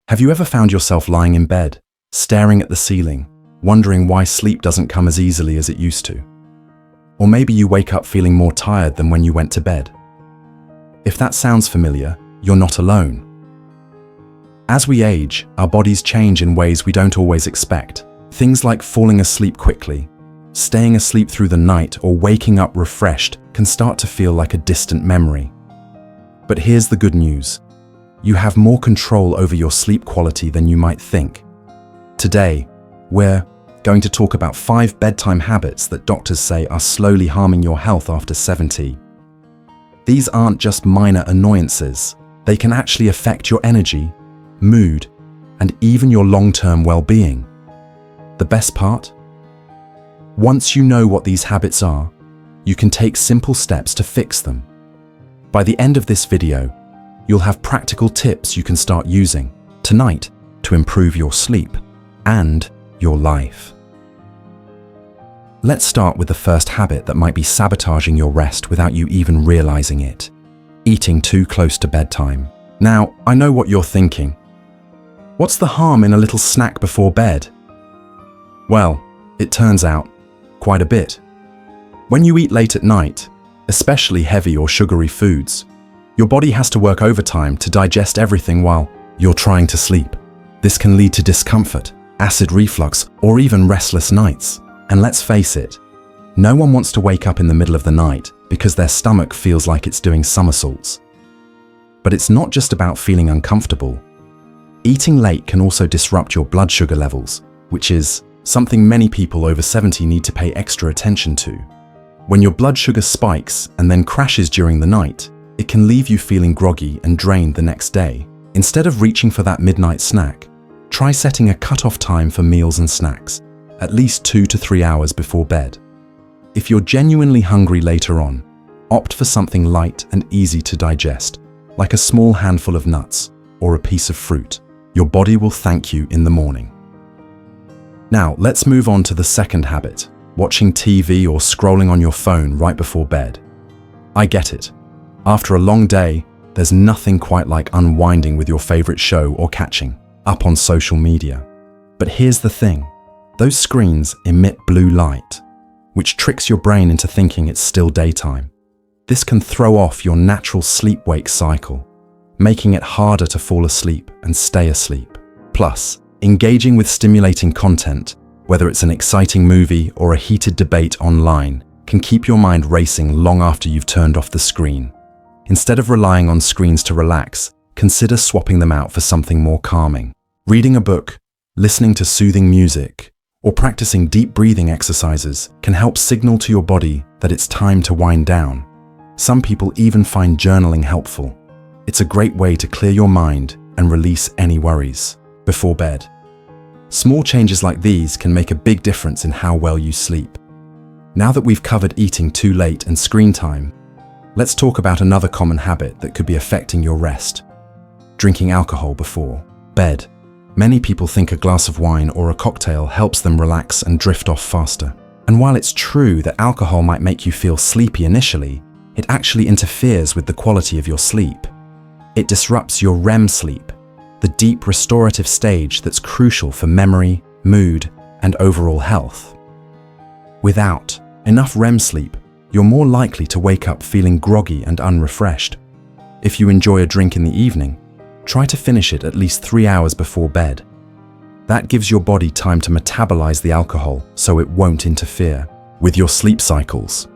Have you ever found yourself lying in bed, staring at the ceiling, wondering why sleep doesn't come as easily as it used to? Or maybe you wake up feeling more tired than when you went to bed. If that sounds familiar, you're not alone. As we age, our bodies change in ways we don't always expect. Things like falling asleep quickly, staying asleep through the night, or waking up refreshed can start to feel like a distant memory. But here's the good news. You have more control over your sleep quality than you might think. Today, we're going to talk about 5 bedtime habits that doctors say are slowly harming your health after 70. These aren't just minor annoyances. They can actually affect your energy, mood, and even your long-term well-being. The best part? Once you know what these habits are, you can take simple steps to fix them. By the end of this video, you'll have practical tips you can start using tonight to improve your sleep and your life. Let's start with the first habit that might be sabotaging your rest without you even realizing it: eating too close to bedtime. Now, I know what you're thinking. What's the harm in a little snack before bed? Well, it turns out, quite a bit. When you eat late at night, especially heavy or sugary foods, your body has to work overtime to digest everything while you're trying to sleep. This can lead to discomfort, acid reflux, or even restless nights. And let's face it, no one wants to wake up in the middle of the night because their stomach feels like it's doing somersaults. But it's not just about feeling uncomfortable. Eating late can also disrupt your blood sugar levels, which is something many people over 70 need to pay extra attention to. When your blood sugar spikes and then crashes during the night, it can leave you feeling groggy and drained the next day. Instead of reaching for that midnight snack, try setting a cutoff time for meals and snacks, at least 2 to 3 hours before bed. If you're genuinely hungry later on, opt for something light and easy to digest, like a small handful of nuts or a piece of fruit. Your body will thank you in the morning. Now, let's move on to the second habit: watching TV or scrolling on your phone right before bed. I get it. After a long day, there's nothing quite like unwinding with your favorite show or catching up on social media. But here's the thing. Those screens emit blue light, which tricks your brain into thinking it's still daytime. This can throw off your natural sleep-wake cycle, making it harder to fall asleep and stay asleep. Plus, engaging with stimulating content, whether it's an exciting movie or a heated debate online, can keep your mind racing long after you've turned off the screen. Instead of relying on screens to relax, consider swapping them out for something more calming. Reading a book, listening to soothing music, or practicing deep breathing exercises can help signal to your body that it's time to wind down. Some people even find journaling helpful. It's a great way to clear your mind and release any worries before bed. Small changes like these can make a big difference in how well you sleep. Now that we've covered eating too late and screen time, let's talk about another common habit that could be affecting your rest: drinking alcohol before bed. Many people think a glass of wine or a cocktail helps them relax and drift off faster. And while it's true that alcohol might make you feel sleepy initially, it actually interferes with the quality of your sleep. It disrupts your REM sleep, the deep restorative stage that's crucial for memory, mood, and overall health. Without enough REM sleep, you're more likely to wake up feeling groggy and unrefreshed. If you enjoy a drink in the evening, try to finish it at least 3 hours before bed. That gives your body time to metabolize the alcohol so it won't interfere with your sleep cycles.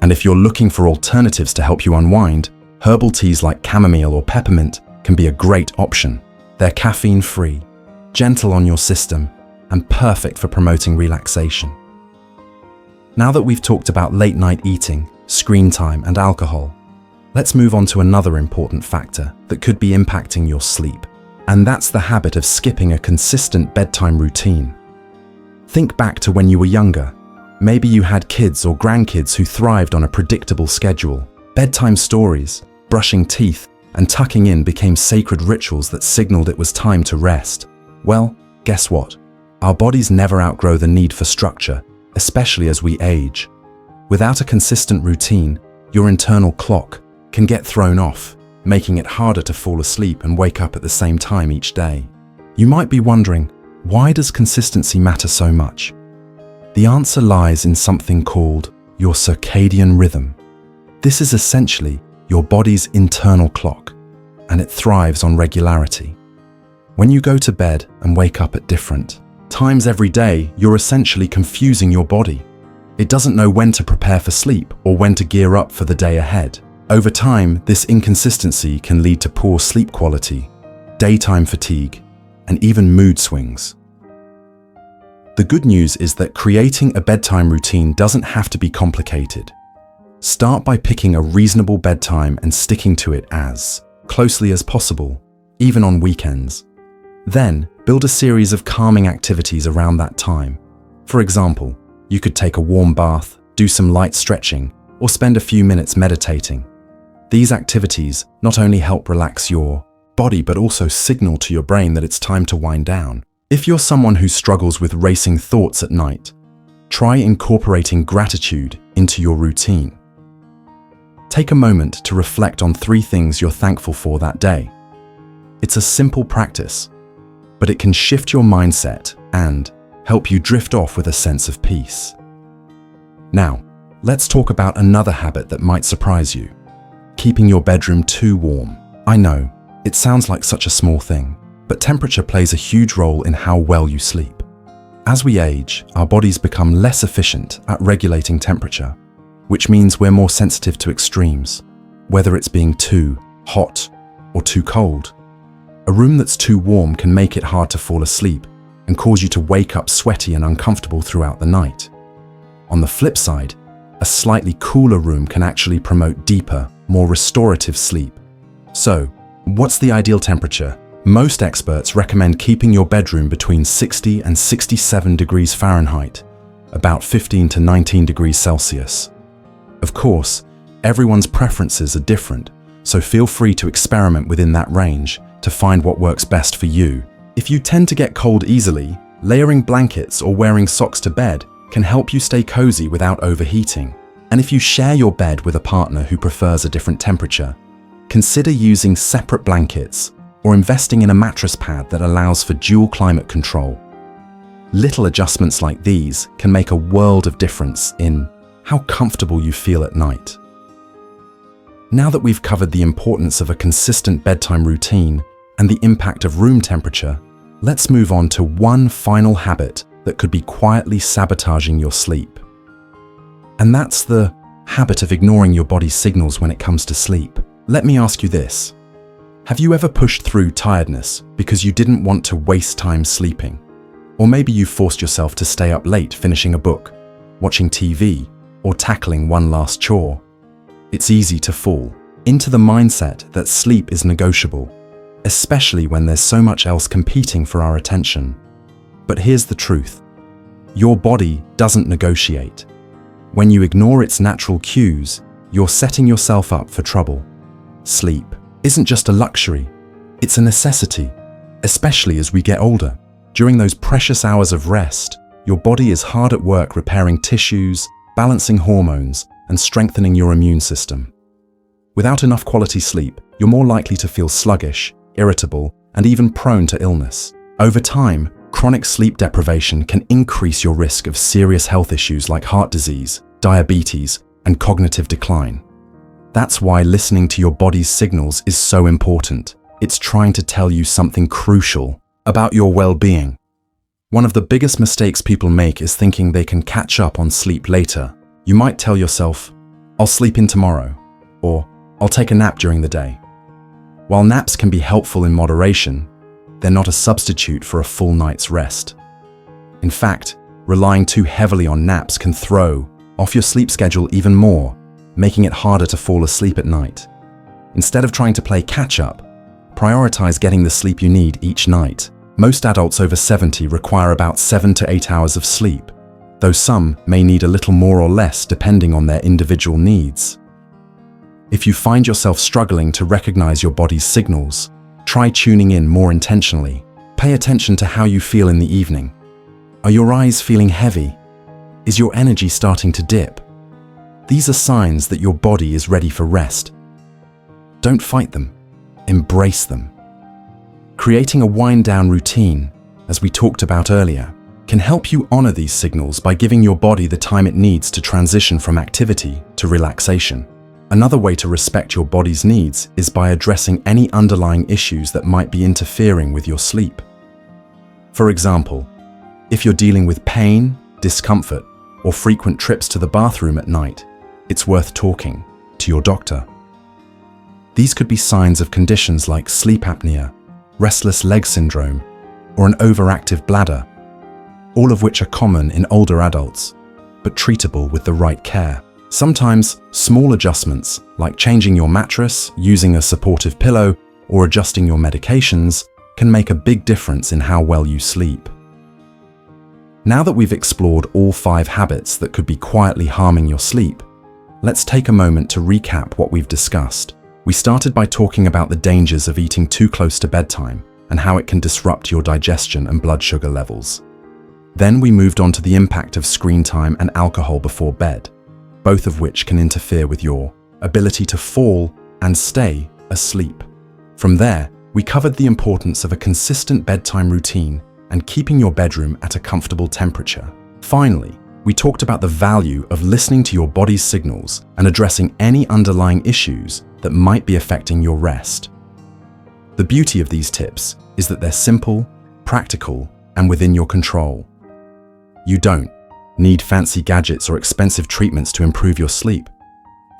And if you're looking for alternatives to help you unwind, herbal teas like chamomile or peppermint can be a great option. They're caffeine-free, gentle on your system, and perfect for promoting relaxation. Now that we've talked about late-night eating, screen time, and alcohol, let's move on to another important factor that could be impacting your sleep, and that's the habit of skipping a consistent bedtime routine. Think back to when you were younger. Maybe you had kids or grandkids who thrived on a predictable schedule. Bedtime stories, brushing teeth, and tucking in became sacred rituals that signaled it was time to rest. Well, guess what? Our bodies never outgrow the need for structure, especially as we age. Without a consistent routine, your internal clock can get thrown off, making it harder to fall asleep and wake up at the same time each day. You might be wondering, why does consistency matter so much? The answer lies in something called your circadian rhythm. This is essentially your body's internal clock, and it thrives on regularity. When you go to bed and wake up at different times every day, you're essentially confusing your body. It doesn't know when to prepare for sleep or when to gear up for the day ahead. Over time, this inconsistency can lead to poor sleep quality, daytime fatigue, and even mood swings. The good news is that creating a bedtime routine doesn't have to be complicated. Start by picking a reasonable bedtime and sticking to it as closely as possible, even on weekends. Then, build a series of calming activities around that time. For example, you could take a warm bath, do some light stretching, or spend a few minutes meditating. These activities not only help relax your body but also signal to your brain that it's time to wind down. If you're someone who struggles with racing thoughts at night, try incorporating gratitude into your routine. Take a moment to reflect on 3 things you're thankful for that day. It's a simple practice, but it can shift your mindset and help you drift off with a sense of peace. Now, let's talk about another habit that might surprise you: keeping your bedroom too warm. I know, it sounds like such a small thing, but temperature plays a huge role in how well you sleep. As we age, our bodies become less efficient at regulating temperature, which means we're more sensitive to extremes, whether it's being too hot or too cold. A room that's too warm can make it hard to fall asleep and cause you to wake up sweaty and uncomfortable throughout the night. On the flip side, a slightly cooler room can actually promote deeper, more restorative sleep. So, what's the ideal temperature? Most experts recommend keeping your bedroom between 60 and 67 degrees Fahrenheit, about 15 to 19 degrees Celsius. Of course, everyone's preferences are different, so feel free to experiment within that range to find what works best for you. If you tend to get cold easily, layering blankets or wearing socks to bed can help you stay cozy without overheating. And if you share your bed with a partner who prefers a different temperature, consider using separate blankets or investing in a mattress pad that allows for dual climate control. Little adjustments like these can make a world of difference in how comfortable you feel at night. Now that we've covered the importance of a consistent bedtime routine and the impact of room temperature, let's move on to one final habit that could be quietly sabotaging your sleep. And that's the habit of ignoring your body's signals when it comes to sleep. Let me ask you this. Have you ever pushed through tiredness because you didn't want to waste time sleeping? Or maybe you forced yourself to stay up late finishing a book, watching TV, or tackling one last chore? It's easy to fall into the mindset that sleep is negotiable, especially when there's so much else competing for our attention. But here's the truth. Your body doesn't negotiate. When you ignore its natural cues, you're setting yourself up for trouble. Sleep isn't just a luxury, it's a necessity, especially as we get older. During those precious hours of rest, your body is hard at work repairing tissues, balancing hormones, and strengthening your immune system. Without enough quality sleep, you're more likely to feel sluggish, irritable, and even prone to illness. Over time, chronic sleep deprivation can increase your risk of serious health issues like heart disease, diabetes, and cognitive decline. That's why listening to your body's signals is so important. It's trying to tell you something crucial about your well-being. One of the biggest mistakes people make is thinking they can catch up on sleep later. You might tell yourself, "I'll sleep in tomorrow," or "I'll take a nap during the day." While naps can be helpful in moderation, they're not a substitute for a full night's rest. In fact, relying too heavily on naps can throw off your sleep schedule even more, making it harder to fall asleep at night. Instead of trying to play catch-up, prioritize getting the sleep you need each night. Most adults over 70 require about 7 to 8 hours of sleep, though some may need a little more or less depending on their individual needs. If you find yourself struggling to recognize your body's signals, try tuning in more intentionally. Pay attention to how you feel in the evening. Are your eyes feeling heavy? Is your energy starting to dip? These are signs that your body is ready for rest. Don't fight them, embrace them. Creating a wind-down routine, as we talked about earlier, can help you honor these signals by giving your body the time it needs to transition from activity to relaxation. Another way to respect your body's needs is by addressing any underlying issues that might be interfering with your sleep. For example, if you're dealing with pain, discomfort, or frequent trips to the bathroom at night, it's worth talking to your doctor. These could be signs of conditions like sleep apnea, restless leg syndrome, or an overactive bladder, all of which are common in older adults, but treatable with the right care. Sometimes, small adjustments, like changing your mattress, using a supportive pillow, or adjusting your medications, can make a big difference in how well you sleep. Now that we've explored all 5 habits that could be quietly harming your sleep, let's take a moment to recap what we've discussed. We started by talking about the dangers of eating too close to bedtime and how it can disrupt your digestion and blood sugar levels. Then we moved on to the impact of screen time and alcohol before bed, both of which can interfere with your ability to fall and stay asleep. From there, we covered the importance of a consistent bedtime routine and keeping your bedroom at a comfortable temperature. Finally, we talked about the value of listening to your body's signals and addressing any underlying issues that might be affecting your rest. The beauty of these tips is that they're simple, practical, and within your control. You don't need fancy gadgets or expensive treatments to improve your sleep.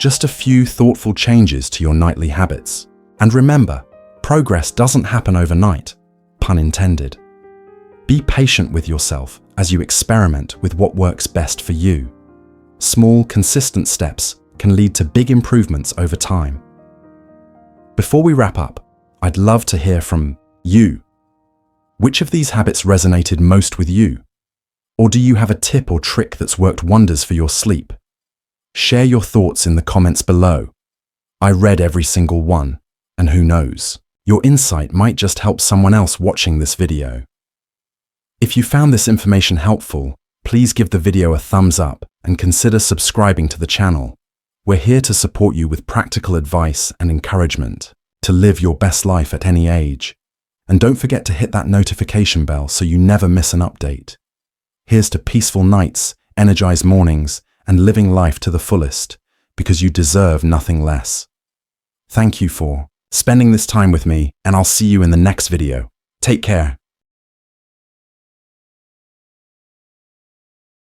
Just a few thoughtful changes to your nightly habits. And remember, progress doesn't happen overnight, pun intended. Be patient with yourself as you experiment with what works best for you. Small, consistent steps can lead to big improvements over time. Before we wrap up, I'd love to hear from you. Which of these habits resonated most with you? Or do you have a tip or trick that's worked wonders for your sleep? Share your thoughts in the comments below. I read every single one, and who knows, your insight might just help someone else watching this video. If you found this information helpful, please give the video a thumbs up and consider subscribing to the channel. We're here to support you with practical advice and encouragement to live your best life at any age. And don't forget to hit that notification bell so you never miss an update. Here's to peaceful nights, energized mornings, and living life to the fullest, because you deserve nothing less. Thank you for spending this time with me, and I'll see you in the next video. Take care.